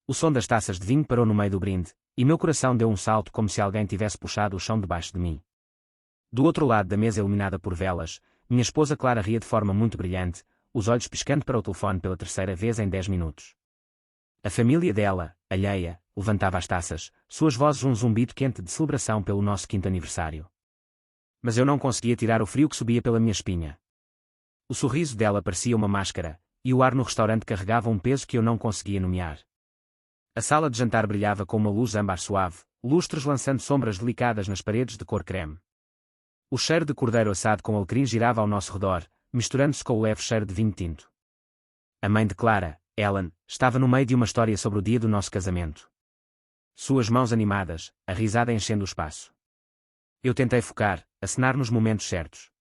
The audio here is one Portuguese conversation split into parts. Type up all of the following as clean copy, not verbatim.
O som das taças de vinho parou no meio do brinde, e meu coração deu um salto como se alguém tivesse puxado o chão debaixo de mim. Do outro lado da mesa iluminada por velas, minha esposa Clara ria de forma muito brilhante, os olhos piscando para o telefone pela terceira vez em 10 minutos. A família dela, alheia, levantava as taças, suas vozes um zumbido quente de celebração pelo nosso 5º aniversário. Mas eu não conseguia tirar o frio que subia pela minha espinha. O sorriso dela parecia uma máscara, e o ar no restaurante carregava um peso que eu não conseguia nomear. A sala de jantar brilhava com uma luz âmbar suave, lustres lançando sombras delicadas nas paredes de cor creme. O cheiro de cordeiro assado com alecrim girava ao nosso redor, misturando-se com o leve cheiro de vinho tinto. A mãe de Clara, Ellen, estava no meio de uma história sobre o dia do nosso casamento. Suas mãos animadas, a risada enchendo o espaço. Eu tentei focar, acenar nos momentos certos.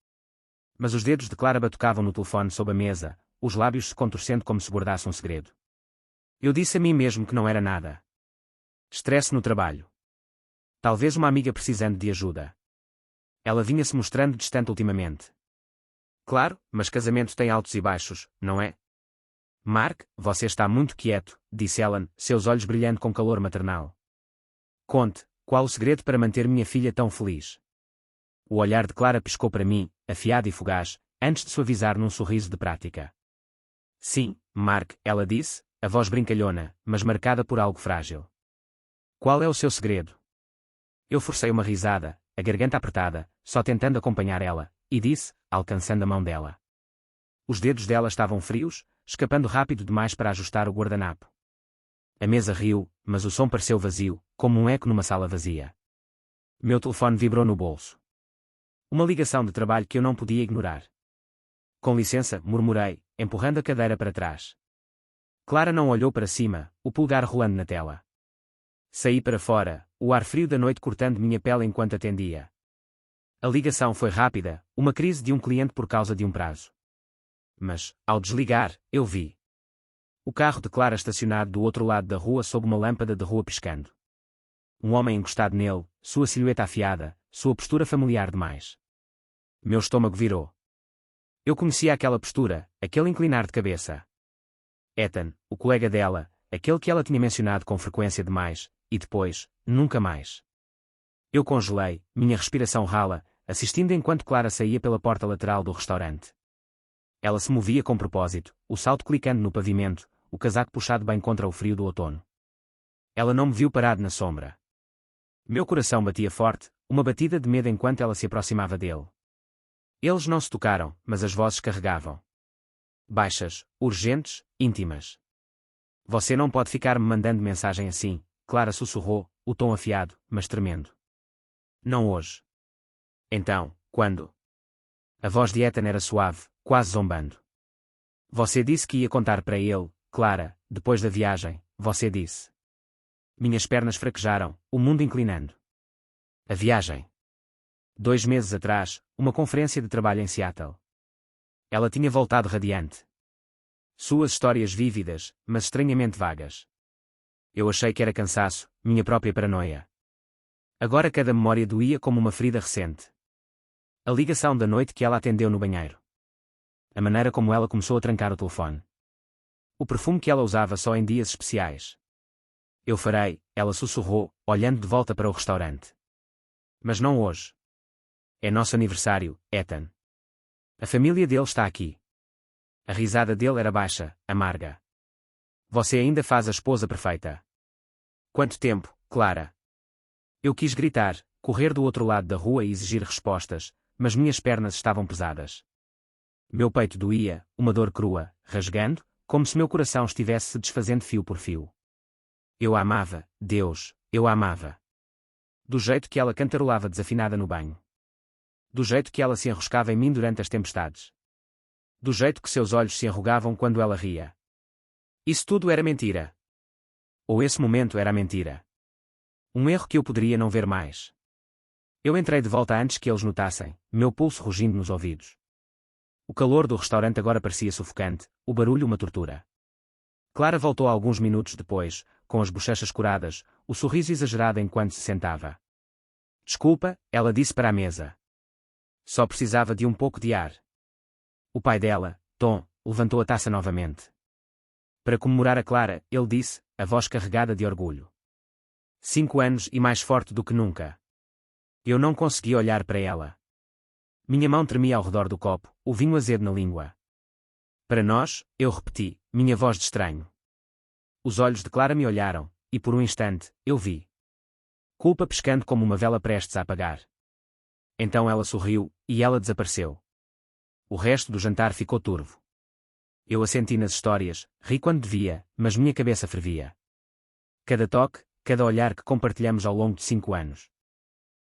Mas os dedos de Clara batucavam no telefone sob a mesa, os lábios se contorcendo como se guardasse um segredo. Eu disse a mim mesmo que não era nada. Estresse no trabalho. Talvez uma amiga precisando de ajuda. Ela vinha-se mostrando distante ultimamente. Claro, mas casamento tem altos e baixos, não é? Mark, você está muito quieto, disse Ellen, seus olhos brilhando com calor maternal. Conte, qual o segredo para manter minha filha tão feliz? O olhar de Clara piscou para mim, afiado e fugaz, antes de suavizar num sorriso de prática. Sim, Mark, ela disse, a voz brincalhona, mas marcada por algo frágil. Qual é o seu segredo? Eu forcei uma risada, a garganta apertada, só tentando acompanhar ela, e disse, alcançando a mão dela. Os dedos dela estavam frios, escapando rápido demais para ajustar o guardanapo. A mesa riu, mas o som pareceu vazio, como um eco numa sala vazia. Meu telefone vibrou no bolso. Uma ligação de trabalho que eu não podia ignorar. Com licença, murmurei, empurrando a cadeira para trás. Clara não olhou para cima, o polegar rolando na tela. Saí para fora, o ar frio da noite cortando minha pele enquanto atendia. A ligação foi rápida, uma crise de um cliente por causa de um prazo. Mas, ao desligar, eu vi o carro de Clara estacionado do outro lado da rua sob uma lâmpada de rua piscando. Um homem encostado nele, sua silhueta afiada, sua postura familiar demais. Meu estômago virou. Eu conhecia aquela postura, aquele inclinar de cabeça. Ethan, o colega dela, aquele que ela tinha mencionado com frequência demais, e depois, nunca mais. Eu congelei, minha respiração rala, assistindo enquanto Clara saía pela porta lateral do restaurante. Ela se movia com propósito, o salto clicando no pavimento, o casaco puxado bem contra o frio do outono. Ela não me viu parado na sombra. Meu coração batia forte, uma batida de medo enquanto ela se aproximava dele. Eles não se tocaram, mas as vozes carregavam. Baixas, urgentes, íntimas. Você não pode ficar me mandando mensagem assim, Clara sussurrou, o tom afiado, mas tremendo. Não hoje. Então, quando? A voz de Ethan era suave, quase zombando. Você disse que ia contar para ele, Clara, depois da viagem, você disse. Minhas pernas fraquejaram, o mundo inclinando. A viagem. 2 meses atrás, uma conferência de trabalho em Seattle. Ela tinha voltado radiante. Suas histórias vívidas, mas estranhamente vagas. Eu achei que era cansaço, minha própria paranoia. Agora cada memória doía como uma ferida recente. A ligação da noite que ela atendeu no banheiro. A maneira como ela começou a trancar o telefone. O perfume que ela usava só em dias especiais. Eu farei, ela sussurrou, olhando de volta para o restaurante. Mas não hoje. É nosso aniversário, Ethan. A família dele está aqui. A risada dele era baixa, amarga. Você ainda faz a esposa perfeita. Quanto tempo, Clara? Eu quis gritar, correr do outro lado da rua e exigir respostas, mas minhas pernas estavam pesadas. Meu peito doía, uma dor crua, rasgando, como se meu coração estivesse se desfazendo fio por fio. Eu a amava, Deus, eu a amava. Do jeito que ela cantarolava desafinada no banho. Do jeito que ela se enroscava em mim durante as tempestades. Do jeito que seus olhos se enrugavam quando ela ria. Isso tudo era mentira. Ou esse momento era mentira. Um erro que eu poderia não ver mais. Eu entrei de volta antes que eles notassem, meu pulso rugindo nos ouvidos. O calor do restaurante agora parecia sufocante, o barulho uma tortura. Clara voltou alguns minutos depois, com as bochechas curadas, o sorriso exagerado enquanto se sentava. Desculpa, ela disse para a mesa. Só precisava de um pouco de ar. O pai dela, Tom, levantou a taça novamente. Para comemorar a Clara, ele disse, a voz carregada de orgulho. 5 anos e mais forte do que nunca. Eu não conseguia olhar para ela. Minha mão tremia ao redor do copo, o vinho azedo na língua. Para nós, eu repeti, minha voz de estranho. Os olhos de Clara me olharam, e por um instante, eu vi. Culpa piscando como uma vela prestes a apagar. Então ela sorriu, e ela desapareceu. O resto do jantar ficou turvo. Eu assenti nas histórias, ri quando devia, mas minha cabeça fervia. Cada toque, cada olhar que compartilhamos ao longo de 5 anos.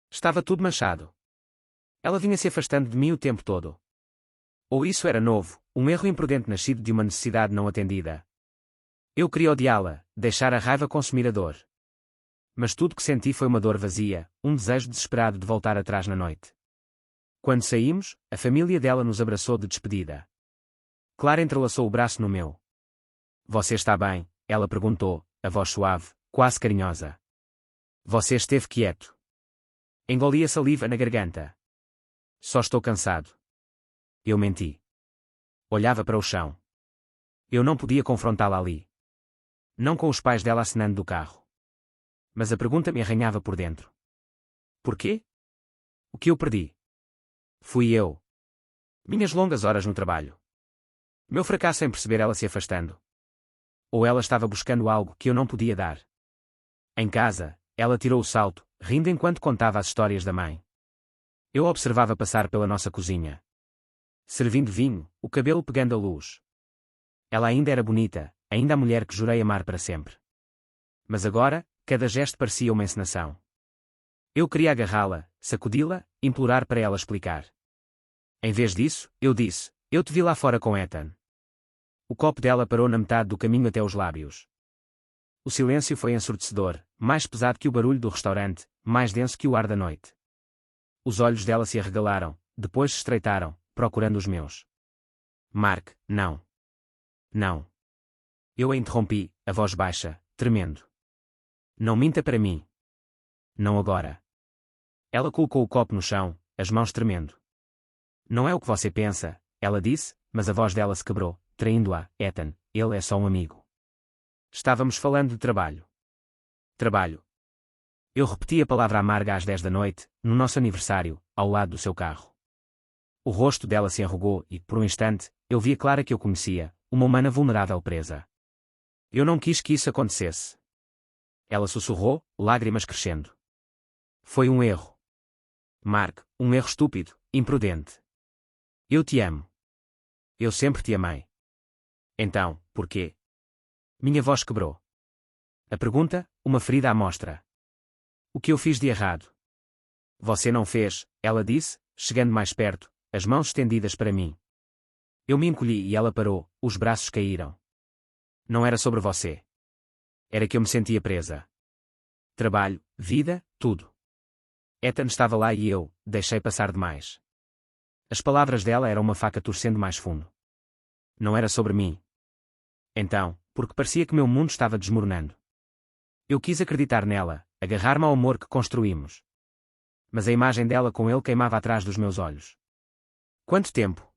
Estava tudo manchado. Ela vinha se afastando de mim o tempo todo. Ou isso era novo, um erro imprudente nascido de uma necessidade não atendida. Eu queria odiá-la, deixar a raiva consumir a dor. Mas tudo que senti foi uma dor vazia, um desejo desesperado de voltar atrás na noite. Quando saímos, a família dela nos abraçou de despedida. Clara entrelaçou o braço no meu. Você está bem? Ela perguntou, a voz suave, quase carinhosa. Você esteve quieto. Engoli a saliva na garganta. Só estou cansado. Eu menti. Olhava para o chão. Eu não podia confrontá-la ali. Não com os pais dela acenando do carro. Mas a pergunta me arranhava por dentro. Porquê? O que eu perdi? Fui eu. Minhas longas horas no trabalho. Meu fracasso em perceber ela se afastando. Ou ela estava buscando algo que eu não podia dar. Em casa, ela tirou o salto, rindo enquanto contava as histórias da mãe. Eu a observava passar pela nossa cozinha. Servindo vinho, o cabelo pegando a luz. Ela ainda era bonita, ainda a mulher que jurei amar para sempre. Mas agora, cada gesto parecia uma encenação. Eu queria agarrá-la, sacudi-la, implorar para ela explicar. Em vez disso, eu disse, eu te vi lá fora com Ethan. O copo dela parou na metade do caminho até os lábios. O silêncio foi ensurdecedor, mais pesado que o barulho do restaurante, mais denso que o ar da noite. Os olhos dela se arregalaram, depois se estreitaram, procurando os meus. Mark, não. Não. Eu a interrompi, a voz baixa, tremendo. Não minta para mim. Não agora. Ela colocou o copo no chão, as mãos tremendo. Não é o que você pensa, ela disse, mas a voz dela se quebrou, traindo-a, Ethan, ele é só um amigo. Estávamos falando de trabalho. Trabalho. Eu repeti a palavra amarga às 10 da noite, no nosso aniversário, ao lado do seu carro. O rosto dela se enrugou e, por um instante, eu vi a Clara que eu conhecia, uma humana vulnerável presa. Eu não quis que isso acontecesse. Ela sussurrou, lágrimas crescendo. Foi um erro. Mark, um erro estúpido, imprudente. Eu te amo. Eu sempre te amei. Então, por quê? Minha voz quebrou. A pergunta, uma ferida à mostra. O que eu fiz de errado? Você não fez, ela disse, chegando mais perto, as mãos estendidas para mim. Eu me encolhi e ela parou, os braços caíram. Não era sobre você. Era que eu me sentia presa. Trabalho, vida, tudo. Ethan estava lá e eu, deixei passar demais. As palavras dela eram uma faca torcendo mais fundo. Não era sobre mim. Então, porque parecia que meu mundo estava desmoronando. Eu quis acreditar nela, agarrar-me ao amor que construímos. Mas a imagem dela com ele queimava atrás dos meus olhos. Quanto tempo?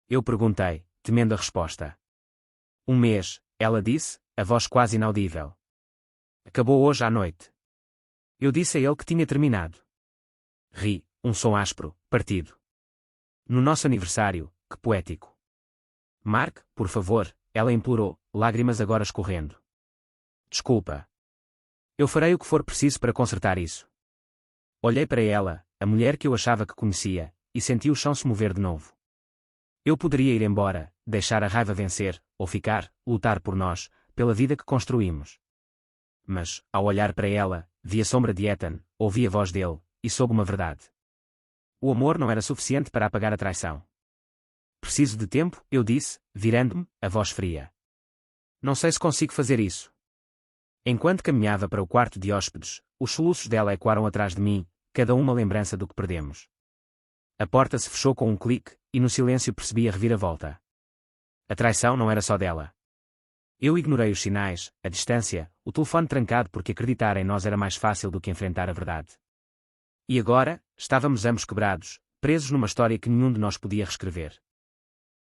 Eu perguntei, temendo a resposta. 1 mês, ela disse, a voz quase inaudível. Acabou hoje à noite. Eu disse a ele que tinha terminado. Ri, um som áspero, partido. No nosso aniversário, que poético. Mark, por favor, ela implorou, lágrimas agora escorrendo. Desculpa. Eu farei o que for preciso para consertar isso. Olhei para ela, a mulher que eu achava que conhecia, e senti o chão se mover de novo. Eu poderia ir embora, deixar a raiva vencer, ou ficar, lutar por nós, pela vida que construímos. Mas, ao olhar para ela, vi a sombra de Ethan, ouvi a voz dele, e soube uma verdade. O amor não era suficiente para apagar a traição. Preciso de tempo, eu disse, virando-me, a voz fria. Não sei se consigo fazer isso. Enquanto caminhava para o quarto de hóspedes, os soluços dela ecoaram atrás de mim, cada uma lembrança do que perdemos. A porta se fechou com um clique, e no silêncio percebi a reviravolta. A traição não era só dela. Eu ignorei os sinais, a distância, o telefone trancado porque acreditar em nós era mais fácil do que enfrentar a verdade. E agora, estávamos ambos quebrados, presos numa história que nenhum de nós podia reescrever.